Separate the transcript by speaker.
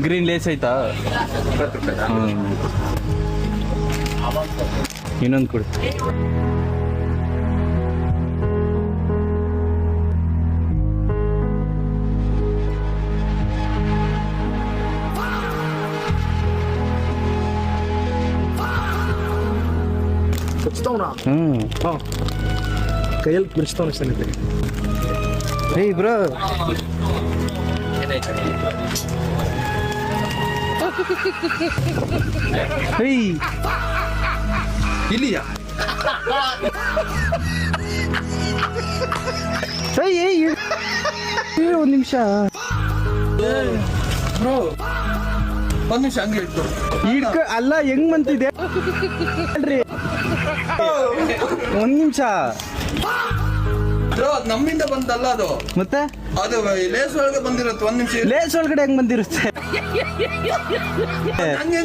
Speaker 1: Green lace ಐತಾ?
Speaker 2: 20 ರೂಪಾಯಿ.
Speaker 1: ಇನ್ನೊಂದು ಕೊಡಿ.
Speaker 3: ಕೈಯಲ್ಲಿ ಬಿಡಿಸ್ತಾವ ಅನಿಸ್ತಾನೆ.
Speaker 1: ಏಯ್ ಬ್ರೋ, ಏಯ್
Speaker 2: ಇಲ್ಲಿಯಾ?
Speaker 1: ಏಯ್ ಒಂದು ನಿಮಿಷ
Speaker 2: ಬ್ರೋ, ಒಂದು ನಿಮಿಷ ಹಂಗೆ ಇಟ್ಟು
Speaker 1: ಹಿಡ್ಕ. ಅಲ್ಲ ಹೆಂಗ್ ಬಂತಿದೆ ಅಲ್ರಿ, ಒಂದ್ ನಿಮಿಷ.
Speaker 2: ಬ್ರೋ, ನಮ್ಮಿಂದ ಬಂದಲ್ಲ ಅದು.
Speaker 1: ಮತ್ತೆ
Speaker 2: ಅದು ಲೇಸ್ ಒಳಗೆ ಬಂದಿರುತ್ತೆ. 1 ನಿಮಿಷ.
Speaker 1: ಲೇಸ್ ಒಳಗಡೆ ಹೆಂಗ್ ಬಂದಿರುತ್ತೆ?
Speaker 2: ಹಂಗೆ